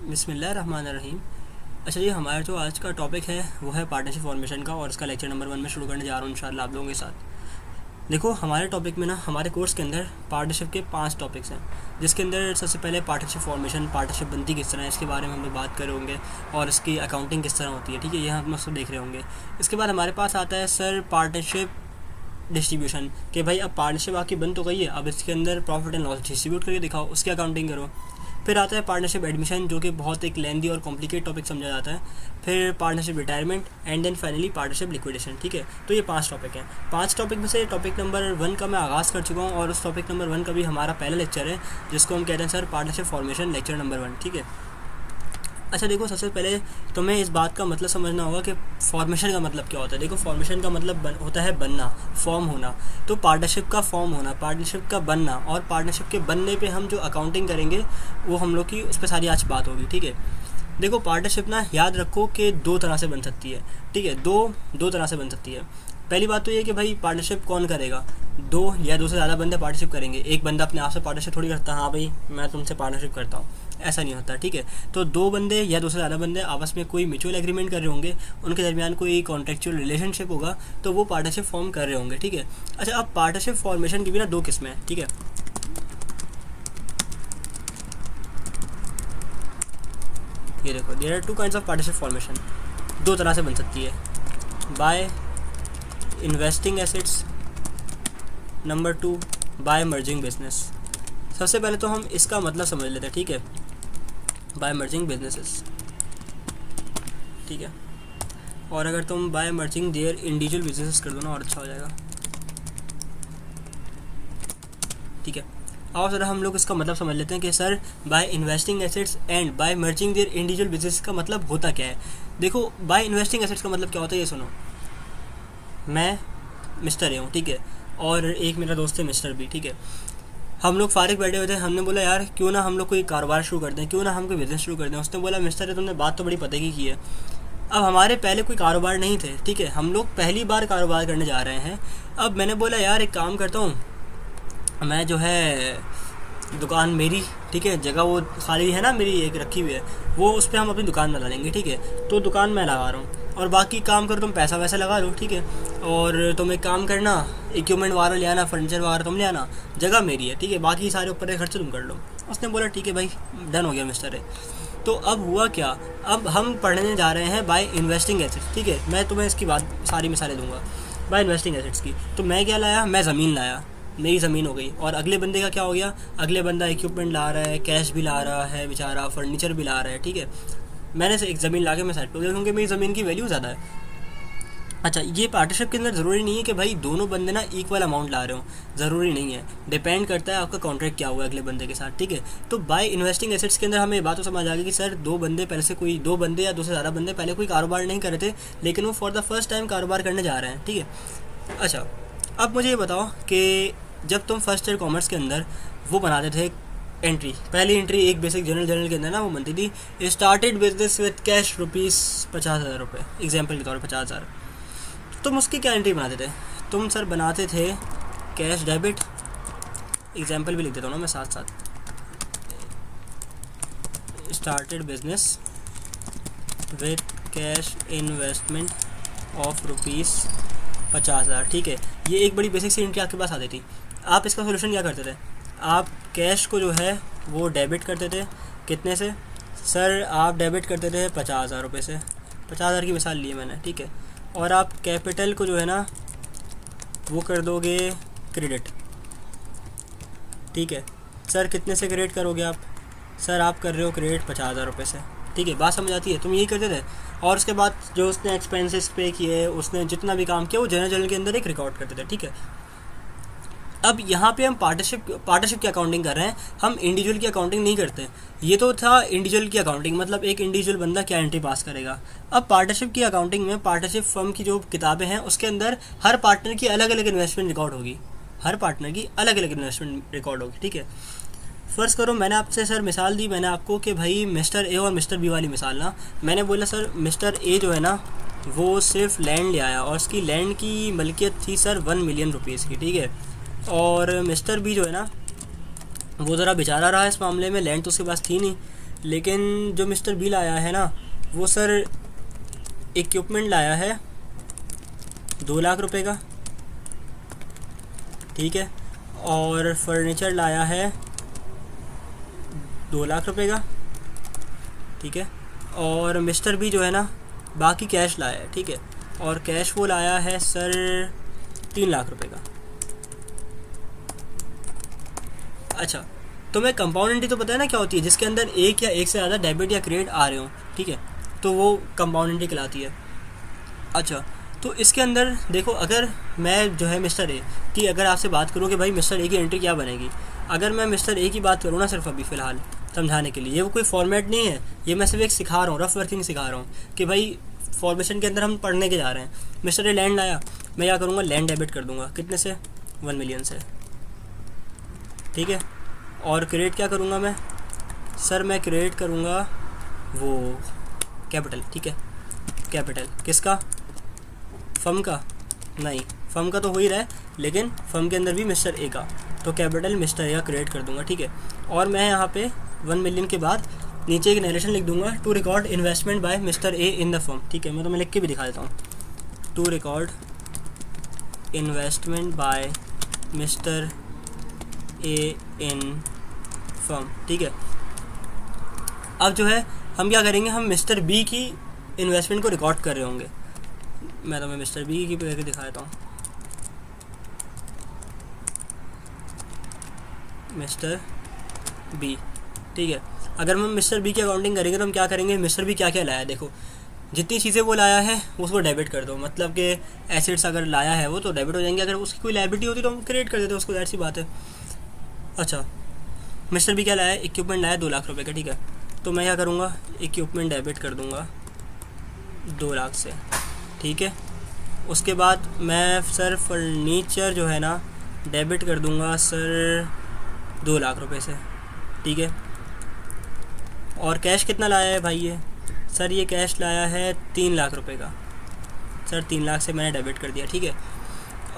बिस्मिल्लाहिर्रहमानिर्रहीम। अच्छा जी, हमारा जो आज का टॉपिक है वो है पार्टनरशिप फॉर्मेशन का, और इसका लेक्चर नंबर 1 में शुरू करने जा रहा हूँ इंशाल्लाह आप लोगों के साथ। देखो, हमारे टॉपिक में ना, हमारे कोर्स के अंदर पार्टनरशिप के 5 टॉपिक्स हैं, जिसके अंदर सबसे पहले पार्टनरशिप फॉर्मेशन, पार्टनरशिप बनती किस तरह है, इसके बारे में हम लोग बात कर रहे होंगे, और इसकी अकाउंटिंग किस तरह होती है। ठीक है, ये हम सब देख रहे होंगे। इसके बाद हमारे पास आता है सर पार्टनरशिप डिस्ट्रीब्यूशन, कि भाई अब पार्टनरशिप आपकी बन तो गई है, अब इसके अंदर प्रॉफिट एंड लॉस डिस्ट्रीब्यूट करके दिखाओ, उसकी अकाउंटिंग करो। फिर आता है पार्टनरशिप एडमिशन, जो कि बहुत एक लेंदी और कॉम्प्लिकेट टॉपिक समझा जाता है। फिर partnership retirement, and then finally partnership liquidation. ठीक है, तो ये 5 टॉपिक हैं। 5 टॉपिक में से टॉपिक नंबर 1 का मैं आगाज़ कर चुका हूँ, और उस टॉपिक नंबर 1 का भी हमारा पहला लेक्चर है, जिसको हम कहते हैं sir partnership formation lecture number 1। ठीक है। अच्छा देखो, सबसे पहले तुम्हें इस बात का मतलब समझना होगा कि फॉर्मेशन का मतलब क्या होता है। देखो, फॉर्मेशन का मतलब होता है बनना, फॉर्म होना। तो पार्टनरशिप का फॉर्म होना, पार्टनरशिप का बनना, और पार्टनरशिप के बनने पे हम जो अकाउंटिंग करेंगे वो हम लोग की उस पर सारी आज बात होगी। ठीक है। देखो, पार्टनरशिप ना याद रखो कि 2 तरह से बन सकती है। ठीक है, दो तरह से बन सकती है। पहली बात तो ये कि भाई पार्टनरशिप कौन करेगा, 2 या 2 से ज़्यादा बंदे पार्टनरशिप करेंगे। एक बंदा अपने आप से पार्टनरशिप थोड़ी करता है, हाँ भाई मैं तुमसे पार्टनरशिप करता हूँ, ऐसा नहीं होता। ठीक है, तो 2 बंदे या 2 से ज़्यादा बंदे आपस में कोई म्यूचुअल एग्रीमेंट कर रहे होंगे, उनके दरमियान कोई कॉन्ट्रेक्चुअल रिलेशनशिप होगा, तो वो पार्टनरशिप फॉर्म कर रहे होंगे। ठीक है। अच्छा, अब पार्टनरशिप फॉर्मेशन की भी ना 2 किस्में हैं। ठीक है, ये देखो, there are 2 kinds of partnership formation. 2 तरह से बन सकती है, by investing assets, number 2 by merging business. सबसे पहले तो हम इसका मतलब समझ लेते हैं। ठीक है, बाय मर्जिंग बिजनेसेस। ठीक है, और अगर तुम by merging their individual businesses कर दो ना, और अच्छा हो जाएगा। ठीक है, और ज़रा हम लोग इसका मतलब समझ लेते हैं कि sir by investing assets and by merging their individual business का मतलब होता क्या है। देखो, बाय इन्वेस्टिंग एसेट्स का मतलब क्या होता है, ये सुनो। मैं मिस्टर ए हूँ, ठीक है, और एक मेरा दोस्त है मिस्टर बी। ठीक है, हम लोग फारिग बैठे हुए थे, हमने बोला यार क्यों ना हम लोग कोई कारोबार शुरू कर दें, क्यों ना हम कोई बिज़नेस शुरू कर दें। उसने बोला मिस्टर ए, तुमने बात तो बड़ी पते की है। अब हमारे पहले कोई कारोबार नहीं थे। ठीक है, हम लोग पहली बार कारोबार करने जा रहे हैं। अब मैंने बोला यार एक काम करता हूँ, मैं जो है दुकान मेरी, ठीक है, जगह वो खाली है ना मेरी एक रखी हुई है, वो उस पर हम अपनी दुकान बना लेंगे। ठीक है, तो दुकान मैं लगा रहा हूँ, और बाकी काम करो तुम, पैसा वैसा लगा लो। ठीक है, और तुम एक काम करना, इक्विपमेंट वगैरह ले आना, फर्नीचर वगैरह तुम ले आना, जगह मेरी है। ठीक है, बाकी सारे ऊपर के खर्चे तुम कर लो। उसने बोला ठीक है भाई, डन हो गया मिस्टर है। तो अब हुआ क्या, अब हम पढ़ने जा रहे हैं बाय इन्वेस्टिंग एसेट्स। ठीक है, मैं तुम्हें इसकी बात सारी मिसालें दूंगा बाय इन्वेस्टिंग एसेट्स की। तो मैं क्या लाया, मैं ज़मीन लाया, मेरी ज़मीन हो गई। और अगले बंदे का क्या हो गया, अगले बंदा इक्विपमेंट ला रहा है, कैश भी ला रहा है बेचारा, फर्नीचर भी ला रहा है। ठीक है, मैंने से एक ज़मीन ला के मैं सेट हो गया, क्योंकि मेरी ज़मीन की वैल्यू ज़्यादा है। अच्छा, ये पार्टनरशिप के अंदर ज़रूरी नहीं है कि भाई दोनों बंदे ना इक्वल अमाउंट ला रहे हो, ज़रूरी नहीं है, डिपेंड करता है आपका कॉन्ट्रैक्ट क्या हुआ अगले बंदे के साथ। ठीक है, तो बाय इन्वेस्टिंग एसेट्स के अंदर हमें ये बात तो समझ आ गई कि सर 2 बंदे पहले से, कोई 2 बंदे या 2 से ज़्यादा बंदे पहले कोई कारोबार नहीं कर रहे थे, लेकिन वो फॉर द फर्स्ट टाइम कारोबार करने जा रहे हैं। ठीक है। अच्छा, अब मुझे ये बताओ कि जब तुम फर्स्ट ईयर कॉमर्स के अंदर वो बनाते थे एंट्री, पहली एंट्री एक बेसिक जनरल के अंदर ना वो बनती थी, started business with cash ₹50,000, example के तौर पर 50,000। तुम उसकी क्या एंट्री बनाते थे, तुम सर बनाते थे कैश डेबिट, एग्जाम्पल भी लिख देता हूँ ना मैं साथ साथ, started business with cash investment of ₹50,000। ठीक है, ये एक बड़ी बेसिक सी एंट्री आपके पास आती थी। आप इसका सोल्यूशन क्या करते थे, आप कैश को जो है वो डेबिट करते थे, कितने से सर, आप डेबिट करते थे ₹50,000 से, 50,000 की मिसाल ली है मैंने। ठीक है, और आप कैपिटल को जो है ना वो कर दोगे क्रेडिट। ठीक है, सर कितने से क्रेडिट करोगे आप, सर आप कर रहे हो क्रेडिट ₹50,000 से। ठीक है, बात समझ आती है, तुम यही करते थे। और उसके बाद जो उसने एक्सपेंसेस पे किए, उसने जितना भी काम किया, वो जर्नल के अंदर एक रिकॉर्ड करते थे। ठीक है, अब यहाँ पे हम पार्टनरशिप की अकाउंटिंग कर रहे हैं, हम इंडिविजुअल की अकाउंटिंग नहीं करते। ये तो था इंडिविजुअल की अकाउंटिंग, मतलब एक इंडिविजुअल बंदा क्या एंट्री पास करेगा। अब पार्टनरशिप की अकाउंटिंग में, पार्टनरशिप फर्म की जो किताबें हैं उसके अंदर हर पार्टनर की अलग अलग इन्वेस्टमेंट रिकॉर्ड होगी, हर पार्टनर की अलग अलग इन्वेस्टमेंट रिकॉर्ड होगी। ठीक है, फ़र्ज़ करो मैंने आपसे सर मिसाल दी, मैंने आपको कि भाई मिस्टर ए और मिस्टर बी वाली मिसाल ना, मैंने बोला सर मिस्टर ए जो है ना वो सिर्फ लैंड ले आया, और उसकी लैंड की मलकियत थी सर 1 मिलियन रुपीज़ की। ठीक है, और मिस्टर बी जो है ना वो ज़रा बेचारा रहा इस मामले में, लैंड तो उसके पास थी नहीं, लेकिन जो मिस्टर बी लाया है ना, वो सर इक्विपमेंट लाया है 2 लाख रुपए का, ठीक है, और फर्नीचर लाया है 2 लाख रुपए का, ठीक है, और मिस्टर बी जो है ना बाकी कैश लाया है, ठीक है, और कैश वो लाया है सर 3 लाख रुपए का। अच्छा, तो मैं कंपाउंड एंट्री तो पता है ना क्या होती है, जिसके अंदर एक या एक से ज़्यादा डेबिट या क्रेडिट आ रहे हो, ठीक है, तो वो कंपाउंड एंट्री कहलाती है। अच्छा, तो इसके अंदर देखो, अगर मैं जो है मिस्टर ए की अगर आपसे बात करूँ कि भाई मिस्टर ए की एंट्री क्या बनेगी, अगर मैं मिस्टर ए की बात करूँ ना सिर्फ अभी फ़िलहाल समझाने के लिए, ये वो कोई फॉर्मेट नहीं है, ये मैं सिर्फ एक सिखा रहा हूँ, रफ वर्किंग सिखा रहा हूँ कि भाई फॉर्मेशन के अंदर हम पढ़ने के जा रहे हैं। मिस्टर ए लैंड लाया, मैं क्या करूँगा, लैंड डेबिट कर दूँगा, कितने से, 1 मिलियन से, ठीक है, और क्रेडिट क्या करूँगा मैं, सर मैं क्रेडिट करूँगा वो कैपिटल, ठीक है, कैपिटल किसका, फर्म का, नहीं फर्म का तो हो ही रहा है, लेकिन फर्म के अंदर भी मिस्टर ए का, तो कैपिटल मिस्टर ए का क्रिएट कर दूंगा, ठीक है, और मैं यहाँ पे 1 मिलियन के बाद नीचे एक नरेशन लिख दूंगा, to record investment by mister A in the firm, ठीक है, मैं लिख के भी दिखा देता हूँ, to record investment by mister A in firm, ठीक है। अब जो है हम क्या करेंगे, हम मिस्टर बी की इन्वेस्टमेंट को रिकॉर्ड कर रहे होंगे, मैं मिस्टर बी की करके दिखा देता हूँ, मिस्टर बी, ठीक है। अगर हम मिस्टर बी की अकाउंटिंग करेंगे तो हम क्या करेंगे, मिस्टर बी क्या क्या लाया है, देखो जितनी चीज़ें वो लाया है उसको डेबिट कर दो, मतलब कि एसेट्स अगर लाया है वो तो डेबिट हो जाएंगे, अगर उसकी कोई लायबिलिटी होती तो हम क्रेडिट कर देते उसको, ऐसी बात है। अच्छा, मिस्टर बी क्या लाया है, इक्विपमेंट लाया 2 लाख रुपए का, ठीक है, तो मैं क्या करूँगा, इक्विपमेंट डेबिट कर दूँगा 2 लाख से, ठीक है। उसके बाद मैं सर फर्नीचर जो है ना डेबिट कर दूंगा सर 2 लाख रुपए से, ठीक है, और कैश कितना लाया है भाई ये, सर ये कैश लाया है 3 लाख रुपए का, सर 3 लाख से मैंने डेबिट कर दिया, ठीक है,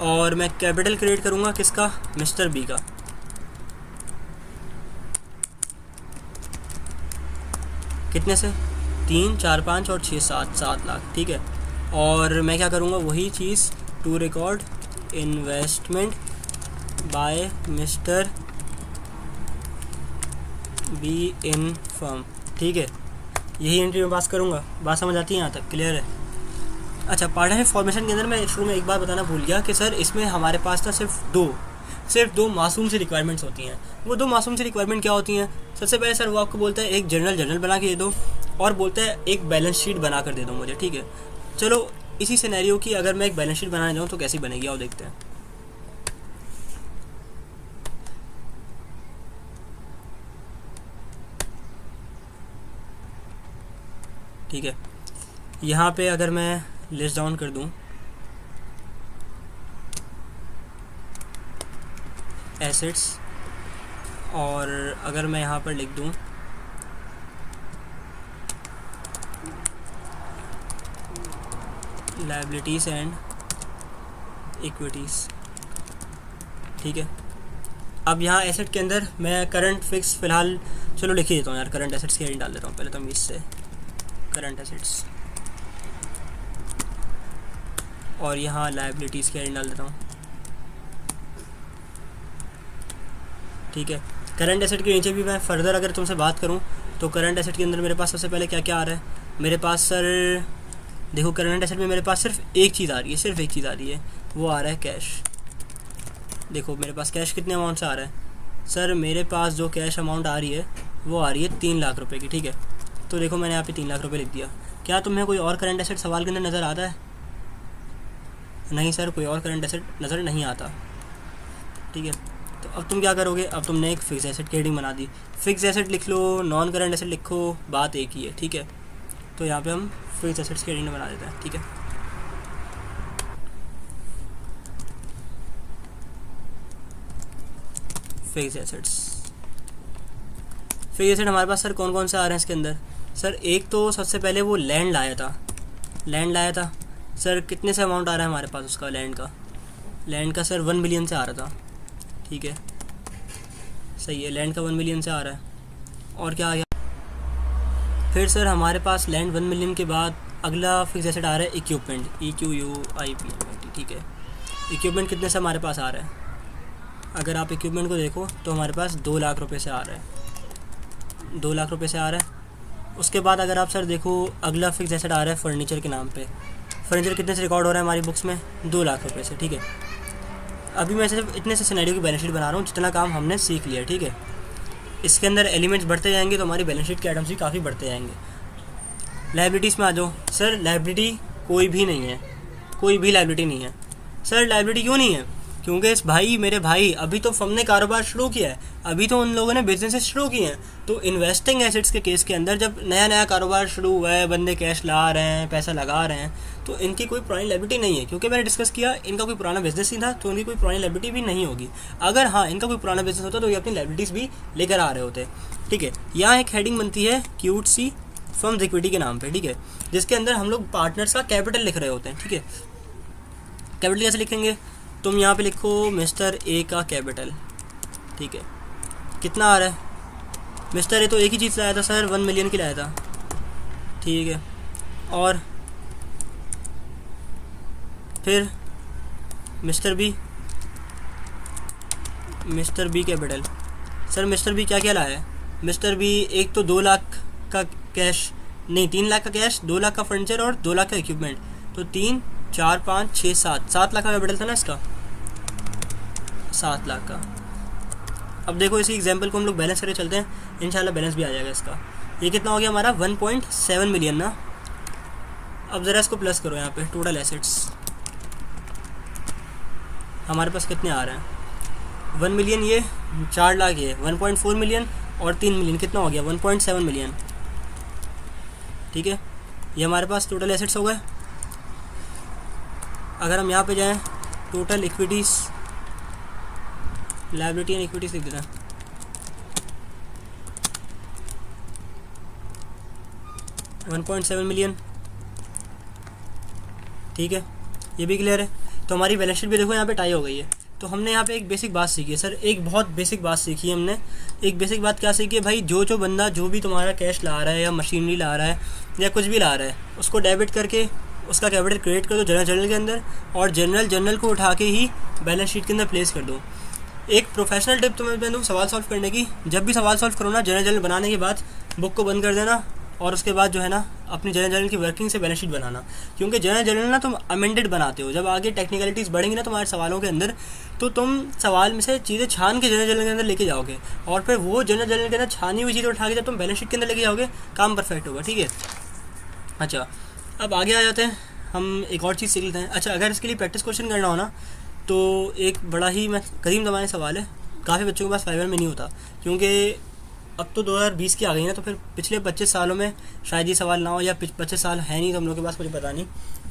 और मैं कैपिटल क्रिएट करूँगा किसका, मिस्टर बी का, कितने से, 3, 4, 5 और 6, 7 लाख, ठीक है, और मैं क्या करूँगा, वही चीज़, to record investment by mister B in firm, ठीक है, यही एंट्री में पास करूँगा। बात समझ आती है यहाँ तक, क्लियर है। अच्छा, पार्टनरशिप फॉर्मेशन के अंदर मैं शुरू में एक बात बताना भूल गया कि सर इसमें हमारे पास ना सिर्फ दो मासूम सी रिक्वायरमेंट्स होती हैं। वो 2 मासूम सी रिक्वायरमेंट क्या होती हैं, सबसे पहले सर वो आपको बोलता है एक जनरल बना के दे दो, और बोलता है एक बैलेंस शीट बना कर दे दो मुझे, ठीक है। चलो इसी सिनेरियो की अगर मैं एक बैलेंस शीट बनाने जाऊँ तो कैसी बनेगी, आओ देखते हैं। ठीक है, यहाँ पे अगर मैं लिस्ट डाउन कर दूँ एसेट्स, और अगर मैं यहाँ पर लिख दूँ लायबिलिटीज़ एंड इक्विटीज़, ठीक है। अब यहाँ एसेट के अंदर मैं करंट फिक्स फ़िलहाल चलो लिख ही देता हूँ यार, करंट एसेट्स की हेडिंग डाल देता हूँ पहले तो मैं इससे, करंट एसेट्स, और यहाँ लायबिलिटीज़ की हेडिंग डाल देता हूँ, ठीक है। करंट एसेट के नीचे भी मैं फर्दर अगर तुमसे बात करूँ तो करंट एसेट के अंदर मेरे पास सबसे पहले क्या क्या आ रहा है, मेरे पास सर देखो करंट एसेट में मेरे पास सिर्फ एक चीज़ आ रही है, वो आ रहा है कैश। देखो मेरे पास कैश कितने अमाउंट से आ रहा है, सर मेरे पास जो कैश अमाउंट आ रही है वो आ रही है 3 लाख रुपए की, ठीक है। तो देखो मैंने यहाँ पे 3 लाख रुपए लिख दिया। क्या तुम्हें कोई और करंट एसेट सवाल के अंदर नज़र आता है? नहीं सर, कोई और करंट एसेट नज़र नहीं आता, ठीक है। तो अब तुम क्या करोगे, अब तुमने एक फिक्स एसेट की हेडिंग बना दी, फिक्स एसेट लिख लो, नॉन करंट एसेट लिखो, बात एक ही है, ठीक है। तो यहाँ पे हम फिक्स एसेट्स की हेडिंग बना देते हैं, ठीक है। फिक्स एसेट हमारे पास सर कौन कौन से आ रहे हैं इसके अंदर? सर एक तो सबसे पहले वो लैंड लाया था सर, कितने से अमाउंट आ रहा है हमारे पास उसका, लैंड का सर 1 मिलियन से आ रहा था, ठीक है, सही है, लैंड का 1 मिलियन से आ रहा है। और क्या आ गया? फिर सर हमारे पास लैंड 1 मिलियन के बाद अगला फिक्स एसेट आ रहा है इक्विपमेंट, EQUIPMENT, ठीक है। इक्विपमेंट कितने से हमारे पास आ रहा है? अगर आप इक्विपमेंट को देखो तो हमारे पास 2 लाख रुपए से आ रहा है, 2 लाख रुपए से आ रहा है। उसके बाद अगर आप सर देखो अगला फिक्स एसेट आ रहा है फर्नीचर के नाम पे। फर्नीचर कितने से रिकॉर्ड हो रहा है हमारी बुक्स में? 2 लाख रुपए से, ठीक है। अभी मैं सिर्फ इतने से सिनेरियो की बैलेंस शीट बना रहा हूँ जितना काम हमने सीख लिया, ठीक है। इसके अंदर एलिमेंट्स बढ़ते जाएंगे तो हमारी बैलेंस शीट के आइटम्स भी काफ़ी बढ़ते जाएंगे। लाइबिलिटीज़ में आ जाओ। सर लाइबिलिटी कोई भी नहीं है, कोई भी लाइबिलिटी नहीं है। सर लाइबिलिटी क्यों नहीं है? क्योंकि इस भाई मेरे भाई अभी तो हमने कारोबार शुरू किया है, अभी तो उन लोगों ने बिजनेसेस शुरू किए हैं। तो इन्वेस्टिंग एसेट्स के केस के अंदर जब नया नया कारोबार शुरू हुआ है, बंदे कैश ला रहे हैं, पैसा लगा रहे हैं, तो इनकी कोई पुरानी लाइबिलिटी नहीं है। क्योंकि मैंने डिस्कस किया इनका कोई पुराना बिजनेस नहीं था, तो इनकी कोई पुरानी लाइबिलिटी भी नहीं होगी। अगर हाँ इनका कोई पुराना बिजनेस होता तो ये अपनी लाइबिलिटीज़ भी लेकर आ रहे होते, ठीक है। यहाँ एक हेडिंग बनती है क्यूट सी फर्म्स इक्विटी के नाम पे, ठीक है, जिसके अंदर हम लोग पार्टनर्स का कैपिटल लिख रहे होते हैं, ठीक है। कैपिटल कैसे लिखेंगे? तुम यहाँ पे लिखो मिस्टर ए का कैपिटल, ठीक है। कितना आ रहा है? मिस्टर ए तो एक ही चीज़ लाया था सर, 1 मिलियन की लाया था, ठीक है। और फिर mister B capital. Sir mister B क्या क्या लाया है? मिस्टर बी एक तो 2 लाख का कैश, नहीं 3 लाख का कैश, 2 लाख का फर्नीचर और 2 लाख का इक्विपमेंट, तो 3 4 5 6 7 लाख का कैपिटल था ना इसका, 7 लाख का। अब देखो इसी एग्जांपल को हम लोग बैलेंस करके चलते हैं, इंशाल्लाह बैलेंस भी आ जाएगा इसका। ये कितना हो गया हमारा? 1.7 मिलियन ना। अब ज़रा इसको प्लस करो यहाँ पे, टोटल एसेट्स हमारे पास कितने आ रहे हैं? 1 मिलियन ये, 4 लाख ये, 1.4 मिलियन और 3 मिलियन, कितना हो गया? 1.7 मिलियन, ठीक है। ये हमारे पास टोटल एसेट्स हो गए। अगर हम यहाँ पे जाएं total equities, liability and equities लिख देना, $1.7 मिलियन, ठीक है। ये भी क्लियर है। तो हमारी बैलेंस शीट भी देखो यहाँ पे टाई हो गई है। तो हमने यहाँ पे एक बेसिक बात सीखी है सर, एक बहुत बेसिक बात सीखी है हमने। एक बेसिक बात क्या सीखी है भाई? जो बंदा जो भी तुम्हारा कैश ला रहा है या मशीनरी ला रहा है या कुछ भी ला रहा है, उसको डेबिट करके उसका कैपिटल क्रिएट कर दो जनरल के अंदर, और जनरल को उठा के ही बैलेंस शीट के अंदर प्लेस कर दो। एक प्रोफेशनल टिप तुम्हें मैं दूँ सवाल सॉल्व करने की, जब भी सवाल सॉल्व करो ना, जनरल बनाने के बाद बुक को बंद कर देना और उसके बाद जो है ना अपनी जनरल की वर्किंग से बैलेंस शीट बनाना। क्योंकि जनरल ना तुम अमेंडेड बनाते हो, जब आगे टेक्निकलिटीज़ बढ़ेंगी ना तुम्हारे सवालों के अंदर, तो तुम सवाल में से चीज़ें छान के जनरल के अंदर लेके जाओगे, और फिर वो जनरल के अंदर छानी हुई चीज़ें उठा के जब तुम बैलेंस शीट के अंदर लेके जाओगे, काम परफेक्ट होगा, ठीक है। अच्छा, अब आगे आ जाते हैं, हम एक और चीज़ सीख लेते हैं। अच्छा, अगर इसके लिए प्रैक्टिस क्वेश्चन करना हो ना, तो एक बड़ा ही करीम ज़माने सवाल है, काफ़ी बच्चों के पास फाइबर में नहीं होता, क्योंकि अब तो 2020 की आ गई ना, तो फिर पिछले 25 सालों में शायद ये सवाल ना हो, या 25 साल है नहीं तो हम लोग के पास, मुझे पता नहीं।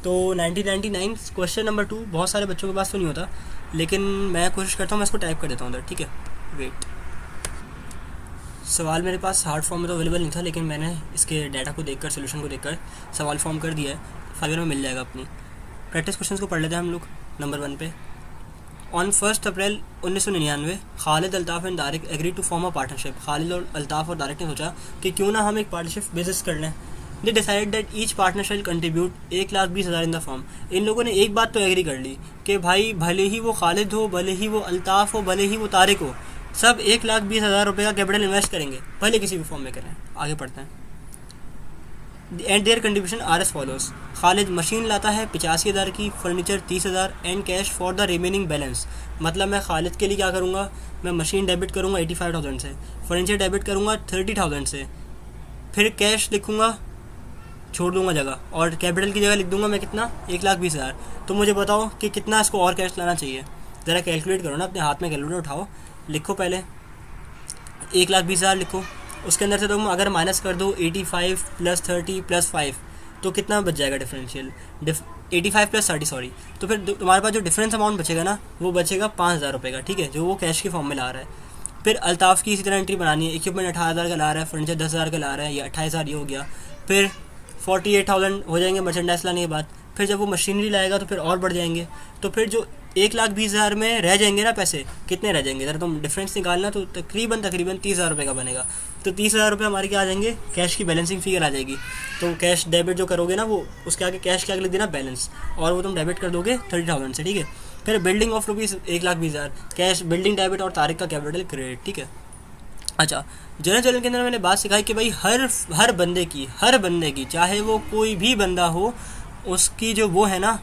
तो 1999 क्वेश्चन नंबर 2 बहुत सारे बच्चों के पास तो नहीं होता, लेकिन मैं कोशिश करता हूँ, मैं इसको टाइप कर देता हूँ उधर, ठीक है। वेट, सवाल मेरे पास हार्ड फॉर्म में तो अवेलेबल नहीं था, लेकिन मैंने इसके डाटा को देखकर, सोल्यूशन को देखकर सवाल फॉर्म कर दिया है, फाइबर में मिल जाएगा अपनी। प्रैक्टिस क्वेश्चन को पढ़ लेते हैं हम लोग। नंबर 1 पे, on 1 April 1999 Khalid, Altaf and Tariq agree to form a partnership. Khalid और अल्ताफ़ और तारिक ने सोचा कि क्यों ना हम एक पार्टनरशिप बिजनेस कर लें। They decide that each partner shall contribute 1,20,000 in the form. इन लोगों ने एक बात तो एग्री कर ली कि भाई भले ही वो खालिद हो, भले ही वो अल्ताफ़ हो, भले ही वो तारिक हो, सब 1,20,000 रुपये का कैपिटल इन्वेस्ट करेंगे, भले किसी भी फॉर्म में करें। आगे पढ़ते हैं। And there contribution R S follows. Khalid machine लाता है 85,000 की, furniture 30,000 and cash for the remaining balance. मतलब मैं खालिद के लिए क्या करूँगा, मैं मशीन डेबिट करूँगा 85,000 से, फर्नीचर डेबिट करूँगा 30,000 से, फिर कैश लिखूँगा, छोड़ दूँगा जगह, और कैपिटल की जगह लिख दूँगा मैं कितना, 1,20,000। तो मुझे बताओ कि कितना इसको और कैश लाना चाहिए, ज़रा कैलकुलेट करो ना, अपने हाथ में कैलकुलेटर उठाओ, लिखो पहले 1,20,000 लिखो, उसके अंदर से तुम अगर माइनस कर दो 85 + 30 + 5, तो कितना बच जाएगा डिफरेंशियल, 85 + 30 सॉरी। तो फिर तुम्हारे पास जो डिफरेंस अमाउंट बचेगा ना, वो बचेगा 5,000 रुपये का, ठीक है, जो वो कैश के फॉर्म में ला रहा है। फिर अल्ताफ़ की इसी तरह एंट्री बनानी है, इक्विपमेंट 18,000 का ला रहा है, फर्नीचर 10,000 का ला रहा है, ये 28,000 ये हो गया। फिर 48,000 हो जाएंगे मर्चेंडाइज लाने के बाद। फिर जब वो मशीनरी लाएगा तो फिर और बढ़ जाएंगे। तो फिर जो 1,20,000 में रह जाएंगे ना पैसे, कितने रह जाएंगे ज़रा तुम डिफरेंस निकालना, तो तकरीबन 30,000 रुपये का बनेगा। तो 30,000 रुपये हमारे क्या आ जाएंगे, कैश की बैलेंसिंग फिगर आ जाएगी। तो कैश डेबिट जो करोगे ना, वो उसके आगे कैश के आगे लिख देना बैलेंस, और वो तुम डेबिट कर दोगे 30,000 से, ठीक है। फिर building of rupees 1,20,000 cash, building debit और तारिक का कैपिटल क्रेडिट, ठीक है। अच्छा, जनरल चैनल के अंदर मैंने बात सिखाई कि भाई हर बंदे की चाहे वो कोई भी बंदा हो, उसकी जो वो है ना,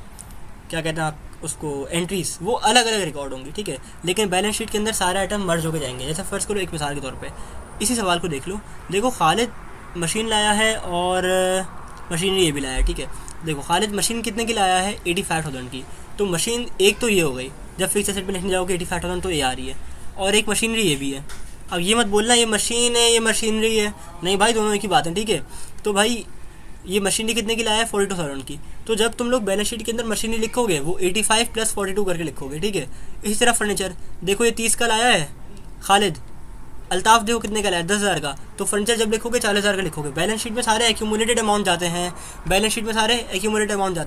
क्या कहते हैं आप उसको, एंट्रीज वो अलग अलग रिकॉर्ड होंगी, ठीक है। लेकिन बैलेंस शीट के अंदर सारे आइटम मर्ज होकर जाएंगे। जैसे फर्स्ट करो, एक मिसाल के तौर पे इसी सवाल को देख लो। देखो खालिद मशीन लाया है और मशीनरी ये भी लाया है, ठीक है। देखो खालिद मशीन कितने की लाया है, 85,000 की। तो मशीन एक तो ये हो गई, जब फिक्स एसेट में लिखने जाओगे 85,000 तो ये आ रही है, और एक मशीनरी ये भी है। अब ये मत बोलना ये मशीन है ये मशीनरी है, नहीं भाई दोनों एक ही बात है, ठीक है। तो भाई ये मशीनरी कितने की लाया है, 42,000 की। तो जब तुम लोग बैलेंस शीट के अंदर मशीनरी लिखोगे वो 85 + 42 करके लिखोगे, ठीक है। इसी तरह फर्नीचर देखो, ये 30 का लाया है खालिद, अल्ताफ़ देखो कितने का लाया है, 10,000 का। तो फर्नीचर जब लिखोगे 40,000 का लिखोगे। बैलेंस शीट में सारे एक्यूमुलेटेड अमाउंट जाते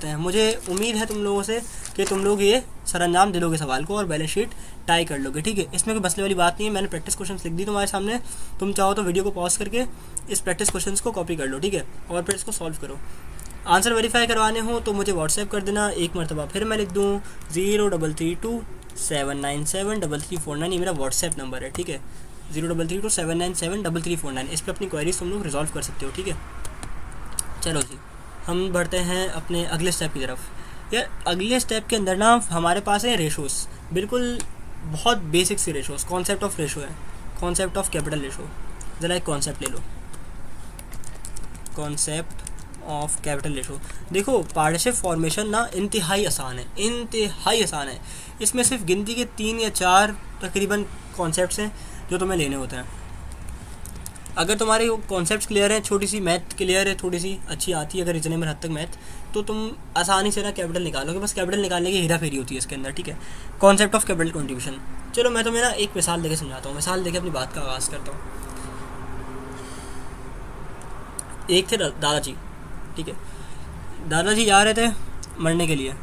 हैं, मुझे उम्मीद है तुम लोगों से कि तुम लोग ये सरअंजाम दे लोगे सवाल को और बैलेंस शीट टाई कर लोगे, ठीक है। इसमें कोई मसले वाली बात नहीं है। मैंने प्रैक्टिस क्वेश्चन लिख दी तुम्हारे सामने, तुम चाहो तो वीडियो को पॉज करके इस प्रैक्टिस क्वेश्चन को कॉपी कर लो, ठीक है, और फिर इसको सॉल्व करो। आंसर वेरीफाई करवाने हो तो मुझे व्हाट्सएप कर देना एक मरतबा, फिर मैं लिख दूँ 0332797349, ये मेरा व्हाट्सएप नंबर है, ठीक है। 0332797349, इस पर अपनी क्वेरीज तुम लोग रिजॉल्व कर सकते हो, ठीक है। चलो जी, हम बढ़ते हैं अपने अगले स्टेप की तरफ। यार अगले स्टेप के अंदर ना हमारे पास है रेशोज़, बिल्कुल बहुत बेसिक सी रेशोज़। कॉन्सेप्ट ऑफ रेशो है, कॉन्सेप्ट ऑफ कैपिटल रेशो। ज़रा एक कॉन्सेप्ट ले लो, कॉन्सेप्ट ऑफ कैपिटल रेशो। देखो पार्टनरशिप फॉर्मेशन ना इंतहाई आसान है। इसमें सिर्फ गिनती के 3 या 4 तकरीबन कॉन्सेप्ट्स हैं जो तुम्हें लेने होते हैं। अगर तुम्हारे कॉन्सेप्ट्स क्लियर हैं, छोटी सी मैथ क्लियर है, थोड़ी सी अच्छी आती है अगर इतने में हद तक मैथ, तो तुम आसानी से ना कैपिटल निकालोगे। बस कैपिटल निकालने की हेरा फेरी होती है इसके अंदर, ठीक है। Concept of capital contribution. चलो मैं तुम्हें ना एक मिसाल देके समझाता हूँ, मिसाल देके अपनी बात का आगाज़ करता हूँ। एक थे दादाजी, ठीक है। दादाजी जा रहे थे मरने के लिए।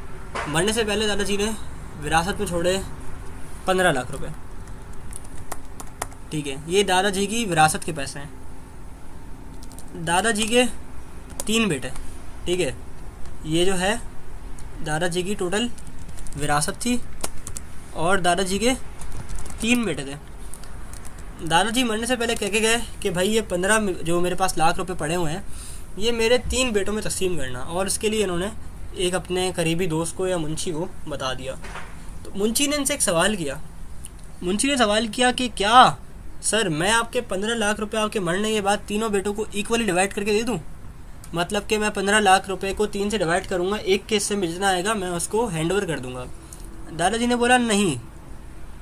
मरने से पहले दादाजी ने विरासत में छोड़े 15 लाख रुपए, ठीक है। ये दादाजी की विरासत के पैसे हैं। दादाजी के 3 बेटे, ठीक है। ये जो है दादाजी की टोटल विरासत थी और दादाजी के 3 बेटे थे। दादाजी मरने से पहले कह के गए कि भाई ये 15 जो मेरे पास लाख रुपए पड़े हुए हैं ये मेरे 3 बेटों में तकसीम करना, और इसके लिए इन्होंने एक अपने करीबी दोस्त को या मुंशी को बता दिया। तो मुंशी ने इनसे एक सवाल किया, कि क्या सर मैं आपके 15 लाख रुपए आपके मरने के बाद तीनों बेटों को इक्वली डिवाइड करके दे दूं? मतलब कि मैं 15 लाख रुपए को 3 से डिवाइड करूंगा, एक के हिस्से में जितना आएगा मैं उसको हैंड ओवर कर दूंगा। दादाजी ने बोला नहीं,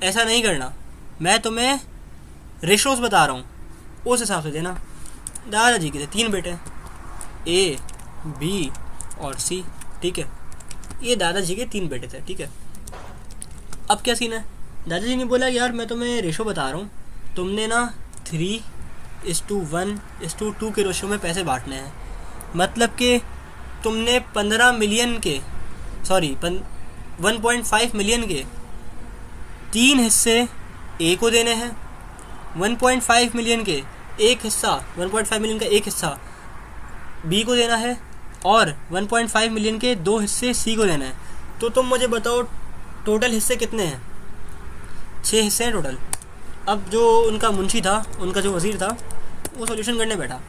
ऐसा नहीं करना, मैं तुम्हें रेशोज़ बता रहा हूँ, उस हिसाब से देना। दादाजी के थे 3 बेटे, ए, बी और सी, ठीक है। ये दादाजी के 3 बेटे थे, ठीक है। अब क्या सीन है, दादाजी ने बोला यार मैं तुम्हें रेशो बता रहा हूँ, तुमने ना 3:1:2 के रेशो में पैसे बांटने हैं। मतलब कि तुमने 1.5 मिलियन के 1.5 मिलियन के 3 हिस्से ए को देने हैं, 1.5 मिलियन के 1 हिस्सा 1.5 मिलियन का 1 हिस्सा बी को देना है, और 1.5 मिलियन के 2 हिस्से सी को देना है। तो तुम मुझे बताओ टोटल हिस्से कितने हैं? 6 हिस्से हैं टोटल। अब जो उनका मुंशी था, उनका जो वज़ीर था, वो सॉल्यूशन करने बैठा।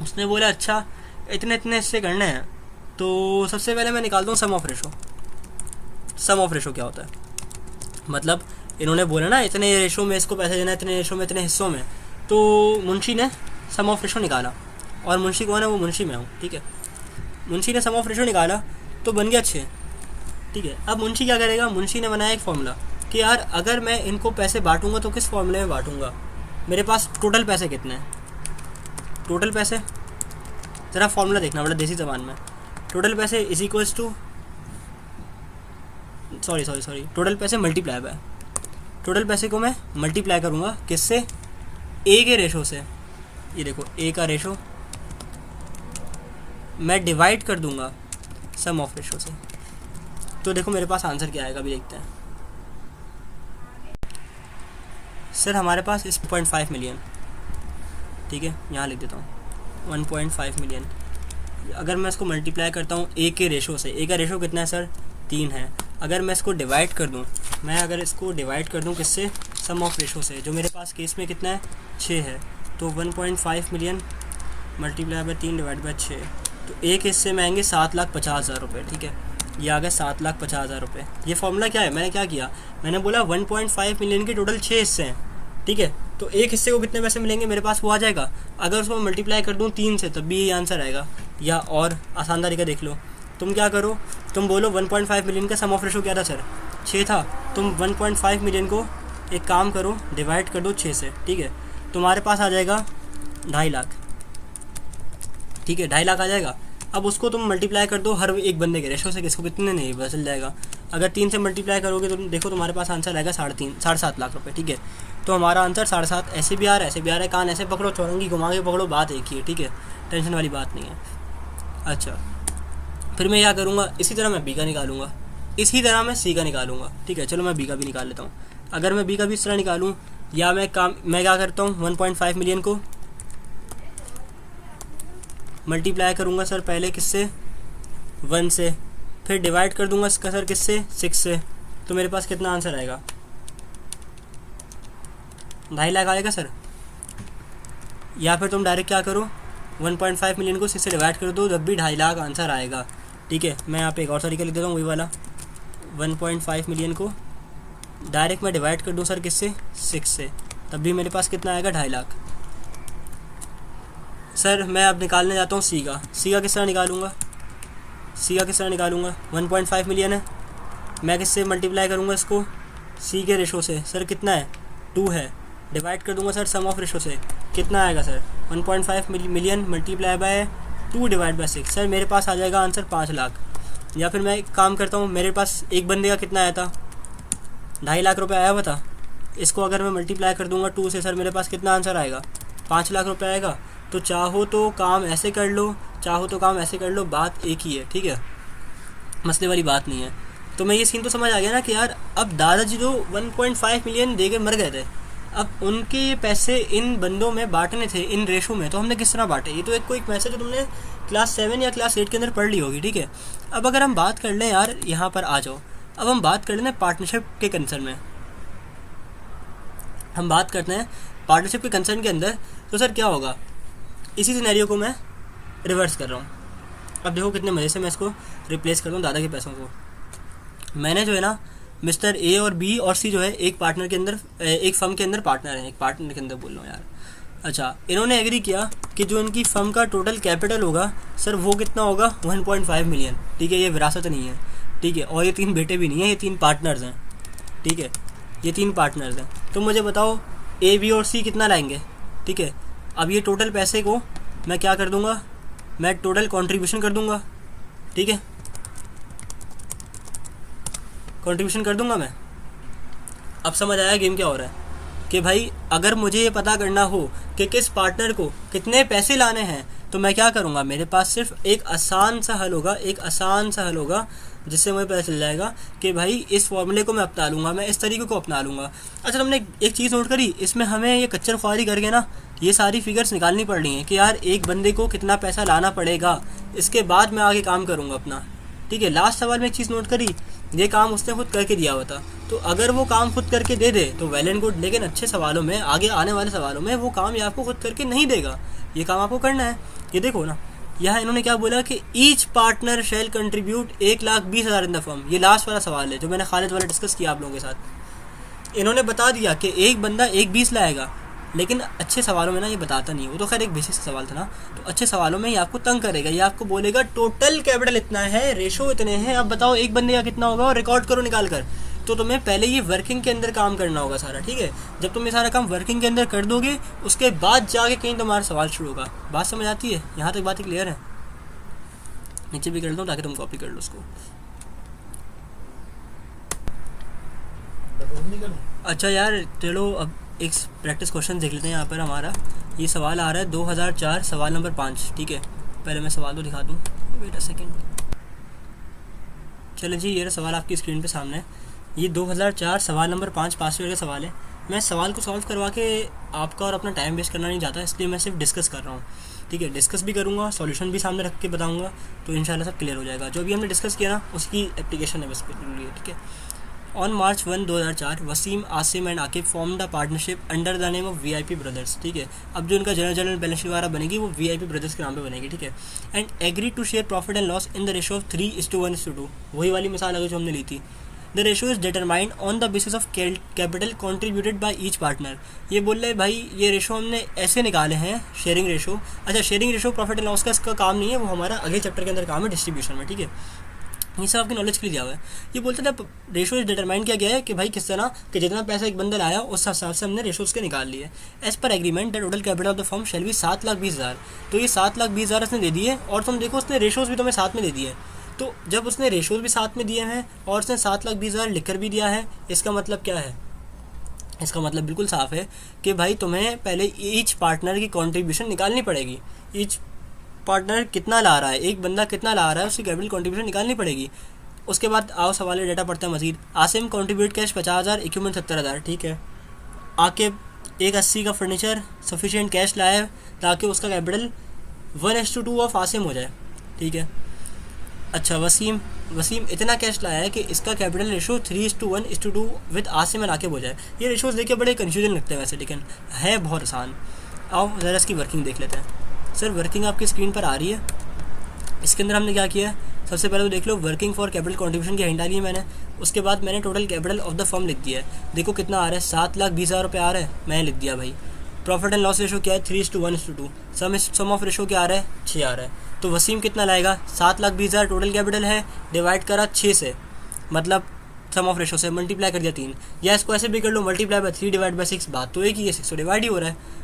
उसने बोला अच्छा इतने हिस्से करने हैं, तो सबसे पहले मैं निकालता हूँ sum of ratio. Sum of ratio क्या होता है? मतलब इन्होंने बोला ना इतने रेशो में इसको पैसे देना, इतने रेशो में इतने हिस्सों में, तो मुंशी ने सम ऑफ रेशो निकाला। और मुंशी कौन है? वो मुंशी मैं हूँ, ठीक है। मुंशी ने सम ऑफ रेशो निकाला तो बन गया 6, ठीक है। अब मुंशी क्या करेगा? मुंशी ने बनाया एक फॉर्मूला कि यार अगर मैं इनको पैसे बांटूंगा तो किस फॉर्मूले में बांटूंगा, मेरे पास टोटल पैसे कितने हैं। टोटल पैसे ज़रा फॉर्मूला देखना बड़ा देसी ज़बान में। टोटल पैसे is equals to sorry total पैसे मल्टीप्लाई बाय, टोटल पैसे को मैं मल्टीप्लाई करूँगा किससे? ए के रेशो से। ये देखो ए का रेशो मैं डिवाइड कर दूंगा सम ऑफ रेशो से। तो देखो मेरे पास आंसर क्या आएगा, अभी देखते हैं। सर हमारे पास इस 1.5 मिलियन, ठीक है, यहाँ लिख देता हूँ 1.5 मिलियन। अगर मैं इसको मल्टीप्लाई करता हूँ ए के रेशो से, ए का रेशो कितना है सर 3 है। अगर मैं इसको डिवाइड कर दूँ, किससे, सम ऑफ रेशो से, जो मेरे पास केस में कितना है 6 है, तो 1.5 million multiply by 3 divide by 6, तो एक हिस्से में आएंगे 7,50,000 रुपये, ठीक है, ये आ गए 7,50,000 रुपये। ये फॉर्मूला क्या है, मैंने क्या किया, मैंने बोला 1.5 मिलियन के टोटल 6 हिस्से हैं, ठीक है, तो एक हिस्से को कितने पैसे मिलेंगे मेरे पास, वो आ जाएगा। अगर उसको मल्टीप्लाई कर दूँ 3 से, तब भी यही आंसर आएगा। या और आसान तरीका देख लो, तुम क्या करो, तुम बोलो 1.5 मिलियन का सम ऑफ रेशो क्या था सर 6 था, तुम 1.5 मिलियन को एक काम करो डिवाइड कर दो 6 से, ठीक है, तुम्हारे पास आ जाएगा 2.5 लाख, ठीक है, 2.5 लाख आ जाएगा। अब उसको तुम मल्टीप्लाई कर दो हर एक बंदे के रेशो से, किसको कितने नहीं पता चल जाएगा। अगर 3 से मल्टीप्लाई करोगे तो देखो तुम्हारे पास आंसर आएगा 7.5 लाख रुपये, ठीक है। तो हमारा आंसर 7.5 ऐसे भी आ रहा है, ऐसे भी आ रहा है, कान ऐसे पकड़ो, चौरंगी घुमा के पकड़ो, बात एक ही है, ठीक है, टेंशन वाली बात नहीं है। अच्छा, फिर मैं क्या करूँगा, इसी तरह मैं बी का निकालूंगा, इसी तरह मैं सी का निकालूंगा, ठीक है। चलो मैं बी का भी निकाल लेता हूँ। अगर मैं बी का भी इस तरह निकालूँ, या मैं क्या करता हूँ 1.5 मिलियन को मल्टीप्लाई करूँगा सर पहले किससे 1 से, फिर डिवाइड कर दूंगा इसका सर किससे 6 से, तो मेरे पास कितना आंसर आएगा 2.5 लाख आएगा सर। या फिर तुम डायरेक्ट क्या करो 1.5 मिलियन को 6 से डिवाइड कर दो, जब भी 2.5 लाख आंसर आएगा, ठीक है। मैं यहाँ पे एक और तरीका लिख देता हूँ, वही वाला 1.5 मिलियन को डायरेक्ट मैं डिवाइड कर दूँ सर किससे 6 से, तब भी मेरे पास कितना आएगा 2.5 लाख। सर मैं अब निकालने जाता हूँ सी का किस तरह निकालूंगा, 1.5 मिलियन है, मैं किससे मल्टीप्लाई करूँगा इसको सी के रेशो से, सर कितना है 2 है, डिवाइड कर दूंगा सर सम ऑफ रेशो से, कितना आएगा sir 1.5 million multiply by 2 divide by 6, sir मेरे पास आ जाएगा आंसर 5 लाख। या फिर मैं एक काम करता हूँ, मेरे पास एक बंदे का कितना आया था 2.5 लाख रुपये आया हुआ था, इसको अगर मैं मल्टीप्लाई कर दूंगा 2 से, सर मेरे पास कितना आंसर आएगा 5 लाख रुपये आएगा। तो चाहो तो काम ऐसे कर लो, चाहो तो काम ऐसे कर लो, बात एक ही है, ठीक है, मसले वाली बात नहीं है। तो मैं ये सीन तो समझ आ गया ना कि यार अब दादाजी जो 1.5 मिलियन दे के मर गए थे, अब उनके पैसे इन बंदों में बांटने थे इन रेशो में, तो हमने किस तरह बांटे, ये तो एक कोई मैसेज जो तुमने क्लास 7 या क्लास 8 के अंदर पढ़ ली होगी, ठीक है। अब अगर हम बात कर लें यार, यहाँ पर आ जाओ, अब हम बात कर लें पार्टनरशिप के कंसर्न में, हम बात करते हैं पार्टनरशिप के कंसर्न के अंदर, तो सर क्या होगा, इसी सिनेरियो को मैं रिवर्स कर रहा हूँ। अब देखो कितने मज़े से मैं इसको रिप्लेस कर दूँ दादा के पैसों को। मैंने जो है ना मिस्टर ए और बी और सी जो है एक पार्टनर के अंदर, एक फर्म के अंदर पार्टनर है, एक पार्टनर के अंदर बोल रहा हूँ यार। अच्छा, इन्होंने एग्री किया कि जो इनकी फर्म का टोटल कैपिटल होगा सर वो कितना होगा 1.5 मिलियन, ठीक है, ये विरासत नहीं है, ठीक है, और ये 3 बेटे भी नहीं है, ये 3 पार्टनर्स हैं, ठीक है, ये 3 पार्टनर्स हैं। तो मुझे बताओ ए बी और सी कितना लाएंगे, ठीक है। अब ये टोटल पैसे को मैं क्या कर दूंगा, मैं टोटल कंट्रीब्यूशन कर दूंगा, ठीक है, कंट्रीब्यूशन कर दूंगा मैं। अब समझ आया गेम क्या हो रहा है कि भाई अगर मुझे ये पता करना हो कि किस पार्टनर को कितने पैसे लाने हैं, तो मैं क्या करूँगा, मेरे पास सिर्फ एक आसान सा हल होगा, जिससे मुझे पता चल जाएगा कि भाई इस फॉर्मूले को मैं अपना लूँगा, मैं इस तरीके को अपना लूँगा। अच्छा, तुमने एक चीज़ नोट करी, इसमें हमें ये कच्चर ख्वारी करके ना ये सारी फिगर्स निकालनी पड़ रही हैं कि यार एक बंदे को कितना पैसा लाना पड़ेगा, इसके बाद मैं आगे काम करूँगा अपना, ठीक है। लास्ट सवाल में एक चीज़ नोट करी, ये काम उसने खुद करके दिया हुआ था, तो अगर वो काम खुद करके दे दे तो वेल एंड गुड, लेकिन अच्छे सवालों में, आगे आने वाले सवालों में वो काम ये आपको खुद करके नहीं देगा, ये काम आपको करना है। ये देखो ना, यहाँ इन्होंने क्या बोला कि each partner shall contribute 1,20,000 in the firm, ये लास्ट वाला सवाल है जो मैंने खालिद वाला डिस्कस किया आप लोगों के साथ। इन्होंने बता दिया कि एक बंदा 1,20 लाएगा, लेकिन अच्छे सवालों में ना ये बताता नहीं है, वो तो खैर एक बेसिक सवाल था ना, तो अच्छे सवालों में ये आपको तंग करेगा, ये आपको बोलेगा टोटल कैपिटल इतना है, रेशो इतने हैं, अब बताओ एक बंदे का कितना होगा और रिकॉर्ड करो निकाल कर। तो तुम्हें पहले ये वर्किंग के अंदर काम करना होगा सारा, ठीक है। जब तुम ये सारा काम वर्किंग के अंदर कर दोगे, उसके बाद जाके कहीं तुम्हारा सवाल शुरू होगा। बात समझ आती है, यहाँ तक बातें क्लियर है। नीचे भी कर दो ताकि तुम कॉपी कर लो उसको। अच्छा यार चलो अब एक प्रैक्टिस क्वेश्चन देख लेते हैं। यहाँ पर हमारा ये सवाल आ रहा है 2004 सवाल नंबर 5, ठीक है। पहले मैं सवाल तो दिखा दूँ, वेट अ सेकेंड। चलो जी, ये सवाल आपकी स्क्रीन पे सामने है। ये 2004 सवाल नंबर 5 पास का सवाल है। मैं सवाल को सॉल्व करवा के आपका और अपना टाइम वेस्ट करना नहीं चाहता, इसलिए मैं सिर्फ डिस्कस कर रहा हूँ। ठीक है, डिस्कस भी करूँगा, सॉल्यूशन भी सामने रख के बताऊँगा, तो इंशाल्लाह सब क्लियर हो जाएगा। जो भी हमने डिस्कस किया ना, उसकी एप्लीकेशन है बस जरूरी है। ठीक है। On March 1, 2004 Wasim, Asim and Aqib form the partnership under the name of VIP brothers. ठीक है, अब जो इनका जनरल बैलेंस शीट वगैरह बनेगी वो वीआईपी ब्रदर्स के नाम पे बनेगी। ठीक है। And agree to share profit and loss in the ratio of 3:1:2। वही वाली मिसाल अगर जो हमने ली थी। The ratio is determined on the basis of capital contributed by each partner. ये बोल रहे भाई ये रेशो हमने ऐसे निकाले हैं, शेयरिंग रेशो। अच्छा, sharing ratio profit and loss का इसका काम नहीं है, वो हमारा अगले चैप्टर के अंदर काम है, डिस्ट्रीब्यूशन में। ठीक है, ये सब आपकी नॉलेज के लिए दिया हुआ है। ये बोलते थे रेशो इज डिटरमाइन किया गया है कि भाई किस तरह कि जितना पैसा एक बंदा लाया उस हिसाब से हमने रेशोज के निकाल लिए। As per agreement the total capital of the firm shall भी 7,20,000। तो ये 7,20,000 उसने दे दिए, और तुम देखो उसने रेशोज भी तुम्हें साथ में दे दिए। तो जब उसने रेशोज भी साथ में दिए हैं और उसने 7,20,000 लिख कर भी दिया है, इसका मतलब क्या है? इसका मतलब बिल्कुल साफ है कि भाई तुम्हें पहले ईच पार्टनर की कॉन्ट्रीब्यूशन निकालनी पड़ेगी। ईच पार्टनर कितना ला रहा है, एक बंदा कितना ला रहा है, उसकी कैपिटल कंट्रीब्यूशन निकालनी पड़ेगी। उसके बाद आओ सवाल डेटा पढ़ते हैं Majid. Asim contribute cash 50,000, equipment 70,000। ठीक है। आकिब एक 80 का फर्नीचर सफिशिएंट कैश लाया ताकि उसका कैपिटल 1:2 ऑफ आसिम हो जाए। ठीक है। अच्छा, वसीम इतना कैश लाया है कि इसका capital ratio 3:1:2 with Asim and Aqib हो जाए। ये रेशोज देख के बड़े कन्फ्यूजन लगते हैं वैसे, लेकिन है बहुत आसान। आओ ज़रा इसकी वर्किंग देख लेते हैं। सर वर्किंग आपकी स्क्रीन पर आ रही है। इसके अंदर हमने क्या किया है, सबसे पहले तो देख लो, वर्किंग फॉर कैपिटल कंट्रीब्यूशन की हिंट डाली है मैंने। उसके बाद मैंने total capital of the firm लिख दिया है। देखो कितना आ रहा है, 7,20,000 रुपये आ रहा है, मैंने लिख दिया भाई। प्रॉफिट एंड लॉस रेशो क्या है, 3:1:2। सम ऑफ रेशो क्या आ रहा है, 6 आ रहा है। तो वसीम कितना लाएगा, 7,20,000 टोटल कैपिटल है, डिवाइड करा 6 से, मतलब सम ऑफ रेशो से मल्टीप्लाई कर दिया 3, या इसको ऐसे भी कर लो, मल्टीप्लाई बाय 3 डिवाइड बाय 6। बात तो एक ही है, 6 तो डिवाइड ही हो रहा है।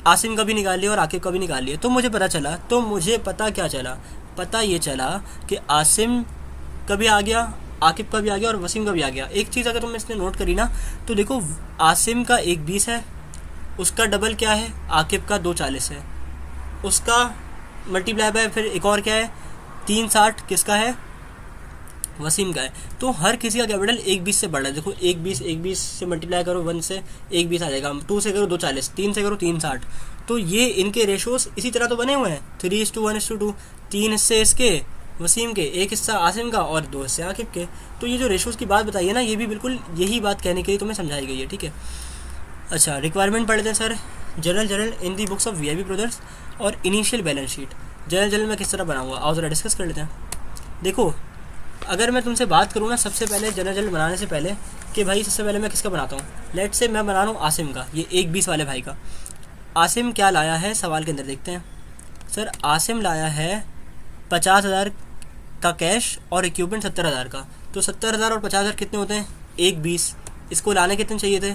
आसिम का भी निकाल लिया और आकिब का भी निकाल लिया। तो मुझे पता क्या चला, पता ये चला कि आसिम का भी आ गया, आकिब का भी आ गया और वसीम का भी आ गया। एक चीज़ अगर तुमने इसने नोट करी ना, तो देखो आसिम का 1:20 है, उसका डबल क्या है, आकिब का 2:40 है, उसका मल्टीप्लाई बाय फिर एक और क्या है, 3:60 किसका है, वसीम का है। तो हर किसी का कैपिटल 1:20 से बढ़ रहा है। देखो 1:20 से मल्टीप्लाई करो 1 से 1:20 आ जाएगा, 2 से करो 2:40, 3 से करो 3:60। तो ये इनके रेशोस इसी तरह तो बने हुए हैं, 3:1:2। 3 हिस्से इसके वसीम के, 1 हिस्सा आसिम का और 2 हिस्से आकिब के। तो ये जो रेशोस की बात बताई है ना, ये भी बिल्कुल यही बात कहने के लिए तुम्हें समझाई गई है। ठीक है। अच्छा, रिक्वायरमेंट पढ़ लेते हैं sir. General in the books of VIP brothers और इनिशियल बैलेंस शीट। जनरल मैं किस तरह बनाऊंगा, आओ ज़रा डिस्कस कर लेते हैं। देखो अगर मैं तुमसे बात करूँ ना, सबसे पहले जनरल बनाने से पहले कि भाई सबसे पहले मैं किसका बनाता हूँ, लेट से मैं बना रहा हूँ आसिम का, ये 1:20 वाले भाई का। आसिम क्या लाया है, सवाल के अंदर देखते हैं। सर आसिम लाया है 50,000 का कैश और इक्विपमेंट 70,000 का। तो 70,000 और 50,000 कितने होते हैं, 1:20। इसको लाने कितने चाहिए थे,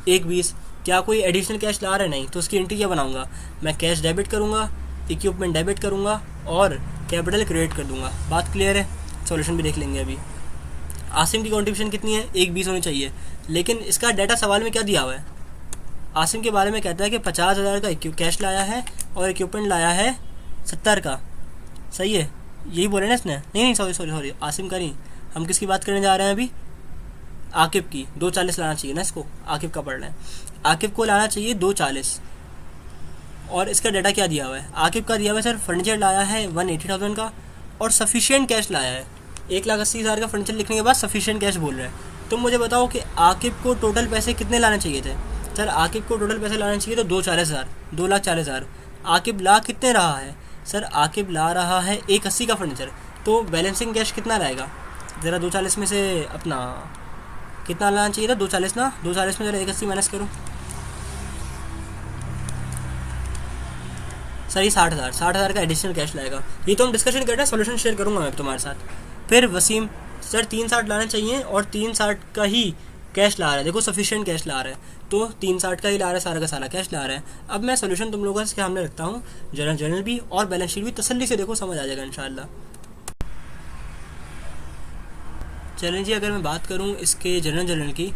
1:20। क्या कोई एडिशनल कैश ला रहा है, नहीं, तो उसकी एंट्री क्या बनाऊंगा, मैं कैश डेबिट करूँगा, इक्विपमेंट डेबिट करूँगा और कैपिटल क्रिएट कर दूँगा। बात क्लियर है। सॉल्यूशन भी देख लेंगे अभी। आसिम की कंट्रीब्यूशन कितनी है, 1:20 होनी चाहिए, लेकिन इसका डाटा सवाल में क्या दिया हुआ है, आसिम के बारे में कहता है कि 50,000 का कैश लाया है और इक्विपमेंट लाया है 70 का। सही है, यही बोले ना इसने, नहीं सॉरी आसिम का नहीं, हम किसकी बात करने जा रहे हैं अभी, आकिब की। 2:40 लाना चाहिए ना इसको, आकिब का पढ़ रहे हैं, आकिब को लाना चाहिए 2:40। और इसका डाटा क्या दिया हुआ है, आकिब का दिया हुआ है सर फर्नीचर लाया है 180,000 का और सफिशिएंट कैश लाया है। 1,80,000 का फर्नीचर लिखने के बाद सफिशिएंट कैश बोल रहे हैं। तो मुझे बताओ कि आकिब को टोटल पैसे कितने लाने चाहिए थे। सर आकिब को टोटल पैसे लाने चाहिए तो 2,40,000, 2,40,000। आकिब ला कितने रहा है, सर आकिब ला रहा है 180 का फर्नीचर। तो बैलेंसिंग कैश कितना लाएगा, ज़रा 240 में से अपना कितना लाना चाहिए था, 240 ना, 240 में ज़रा 180 माइनस करो। सर ये 60,000 का एडिशनल कैश लाएगा। ये तो हम डिस्कशन कर रहे हैं, सॉल्यूशन शेयर करूँगा मैं तुम्हारे साथ। फिर वसीम सर 360 लाना चाहिए और 360 का ही कैश ला रहा है। देखो सफिशिएंट कैश ला रहा है तो 360 का ही ला रहा है, सारा का सारा कैश ला रहा है। अब मैं सोल्यूशन तुम लोगों के सामने रखता हूँ, जनरल भी और बैलेंस शीट भी तसल्ली से देखो, समझ आ जाएगा इंशाल्लाह। चलें जी, अगर मैं बात करूँ इसके जनरल की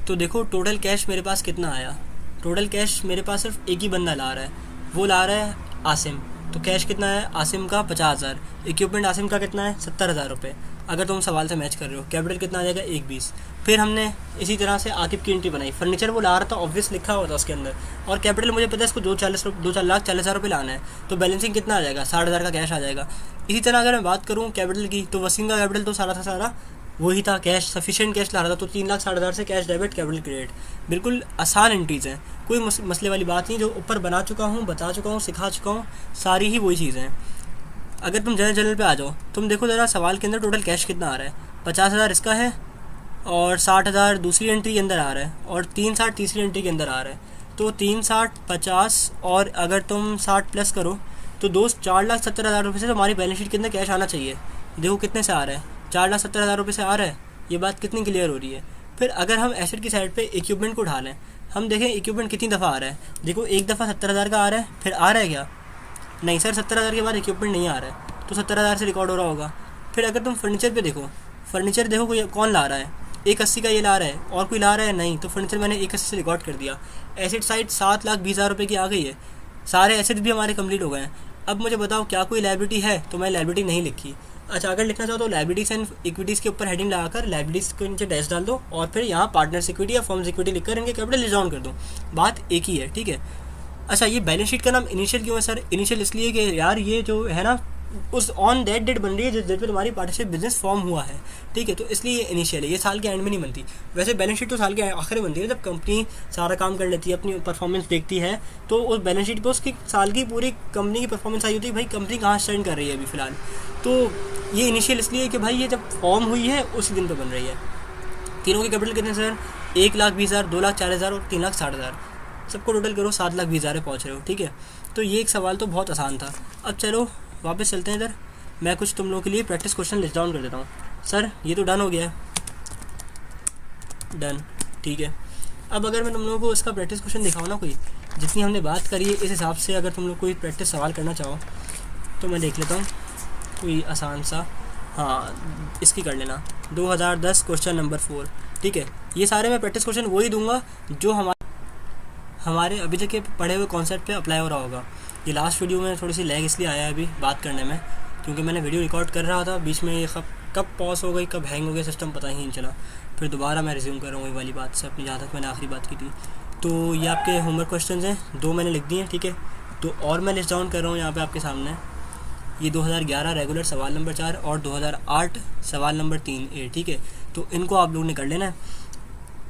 तो देखो टोटल कैश मेरे पास कितना आया। टोटल कैश मेरे पास सिर्फ एक ही बंदा ला रहा है, वो ला रहा है आसिम। तो कैश कितना है आसिम का 50,000, इक्विपमेंट आसिम का कितना है 70,000 रुपये। अगर तुम सवाल से मैच कर रहे हो, कैपिटल कितना आ जाएगा 1.20। फिर हमने इसी तरह से आकिब की एंट्री बनाई, फर्नीचर वो ला रहा था, ऑब्वियस लिखा हुआ था उसके अंदर, और कैपिटल मुझे पता है इसको 2,40,000 रुपये लाना है, तो बैलेंसिंग कितना आ जाएगा, 60,000 का कैश आ जाएगा। इसी तरह अगर मैं बात करूँ कैपिटल की, तो वसीम का कैपिटल तो सारा था सारा वही था, कैश सफिशिएंट कैश ला रहा था, तो 3,60,000 से कैश डेबिट कैपिटल क्रेडिट। बिल्कुल आसान एंट्रीज़ हैं, कोई मसले वाली बात नहीं, जो ऊपर बना चुका हूँ, बता चुका हूँ, सिखा चुका हूँ, सारी ही वही चीज़ें हैं। अगर तुम जनरल पे आ जाओ, तुम देखो ज़रा सवाल के अंदर टोटल कैश कितना आ रहा है, 50,000 इसका है और 60,000 दूसरी एंट्री के अंदर आ रहा है और 360 तीसरी एंट्री के अंदर आ रहा है। तो 360 50 और अगर तुम 60 प्लस करो तो 4,70,000 रुपये से तुम्हारी बैलेंस शीट के अंदर कैश आना चाहिए। देखो कितने से आ रहा है, 4,70,000 रुपये से आ रहा है, ये बात कितनी क्लियर हो रही है। फिर अगर हम एसेट की साइड पे इक्विपमेंट को उठा लें, हम देखें इक्विपमेंट कितनी दफ़ा आ रहा है। देखो एक दफ़ा 70,000 का आ रहा है, फिर आ रहा है क्या, नहीं सर 70,000 के बाद इक्विपमेंट नहीं आ रहा है, तो 70,000 से रिकॉर्ड हो रहा होगा। फिर अगर तुम फर्नीचर पे देखो, फर्नीचर देखो कोई कौन ला रहा है, 180 का ये ला रहा है और कोई ला रहा है नहीं, तो फर्नीचर मैंने 180 से रिकॉर्ड कर दिया। एसेट साइड 7,20,000 रुपये की आ गई है, सारे एसेट भी हमारे कंप्लीट हो गए हैं। अब मुझे बताओ क्या कोई लायबिलिटी है, तो मैं लायबिलिटी नहीं लिखी। अच्छा अगर लिखना चाहो तो लायबिलिटीज एंड इक्विटीज़ के ऊपर हेडिंग लगाकर लायबिलिटीज़ के नीचे डैश डाल दो और फिर यहाँ पार्टनर्स इक्विटी या फर्म्स इक्विटी लिखकर इनके कैपिटल लिस्ट डाउन कर दो, बात एक ही है, ठीक है। अच्छा ये बैलेंस शीट का नाम इनिशियल क्यों है सर, इनिशियल इसलिए कि यार ये जो है ना उस ऑन दैट डेट बन रही है जिस डेट पे तुम्हारी पार्टनरशिप बिजनेस फॉर्म हुआ है, ठीक है, तो इसलिए ये इनिशियल है, ये साल के एंड में नहीं बनती। वैसे बैलेंस शीट तो साल के आखिर में बनती है, जब कंपनी सारा काम कर लेती है, अपनी परफॉर्मेंस देखती है, तो उस बैलेंस शीट पे उसकी साल की पूरी कंपनी की परफॉर्मेंस आई होती है, भाई कंपनी कहाँ स्टैंड कर रही है अभी फ़िलहाल। तो ये इनिशियल इसलिए कि भाई ये जब फॉर्म हुई है उसी दिन पर बन रही है। तीनों के कैपिटल कितने सर, 1,20,000, 2,40,000 और 3,60,000, सबको टोटल करो 7,20,000 पहुँच रहे हो, ठीक है। तो ये एक सवाल तो बहुत आसान था। अब चलो वापस चलते हैं इधर, मैं कुछ तुम लोगों के लिए प्रैक्टिस क्वेश्चन लिस्ट डाउन कर देता हूँ। सर ये तो डन हो गया है, डन, ठीक है। अब अगर मैं तुम लोगों को इसका प्रैक्टिस क्वेश्चन दिखाऊँ ना, कोई जितनी हमने बात करी है इस हिसाब से अगर तुम लोग कोई प्रैक्टिस सवाल करना चाहो तो मैं देख लेता हूँ कोई आसान सा। हाँ इसकी कर लेना, 2010 क्वेश्चन नंबर 4, ठीक है। ये सारे मैं प्रैक्टिस क्वेश्चन वही दूंगा जो हमारे अभी तक के पढ़े हुए कॉन्सेप्ट पे अप्लाई हो रहा होगा। ये लास्ट वीडियो में थोड़ी सी लैग इसलिए आया है अभी बात करने में, क्योंकि मैंने वीडियो रिकॉर्ड कर रहा था, बीच में ये कब पॉज हो गई, कब हैंग हो गया सिस्टम पता ही नहीं चला। फिर दोबारा मैं रिज्यूम कर रहा हूँ वही वाली बात से अपनी, जहाँ तक मैंने आखिरी बात की थी। तो ये आपके होमवर्क क्वेश्चन हैं, 2 मैंने लिख दिए हैं, ठीक है। तो और मैं लिस्ट डाउन कर रहा हूँ यहाँ पर आपके सामने। ये 2011 रेगुलर सवाल नंबर 4 और 2008 सवाल नंबर 3A, ठीक है। तो इनको आप लोगों ने कर लेना है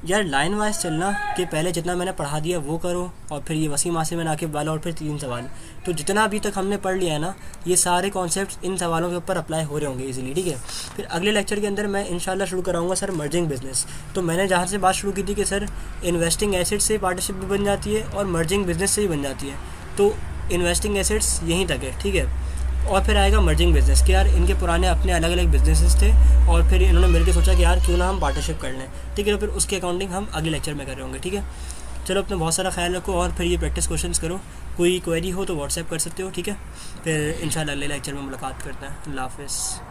यार, लाइन वाइज चलना कि पहले जितना मैंने पढ़ा दिया वो करो, और फिर ये वसीम आसिम में आकिब वाला और फिर 3 सवाल। तो जितना अभी तक हमने पढ़ लिया है ना, ये सारे कॉन्सेप्ट्स इन सवालों के ऊपर अप्लाई हो रहे होंगे इजीली, ठीक है। फिर अगले लेक्चर के अंदर मैं इंशाल्लाह शुरू कराऊंगा सर मर्जिंग बिजनेस। तो मैंने जहाँ से बात शुरू की थी कि सर इन्वेस्टिंग एसेट्स से पार्टनरशिप भी बन जाती है और मर्जिंग बिजनेस से भी बन जाती है, तो इन्वेस्टिंग एसेट्स यहीं तक है, ठीक है। और फिर आएगा मर्जिंग बिजनेस कि यार इनके पुराने अपने अलग अलग बिजनेसेस थे और फिर इन्होंने मिलकर सोचा कि यार क्यों ना हम पार्टनरशिप कर लें, ठीक है। तो फिर उसकी अकाउंटिंग हम अगले लेक्चर में कर रहे होंगे, ठीक है। चलो अपना बहुत सारा ख्याल रखो और फिर ये प्रैक्टिस क्वेश्चंस करो, कोई क्वेरी हो तो व्हाट्सएप कर सकते हो, ठीक है। फिर इंशाल्लाह अगले लेक्चर में मुलाकात करते हैं। अल्लाह हाफ़िज़।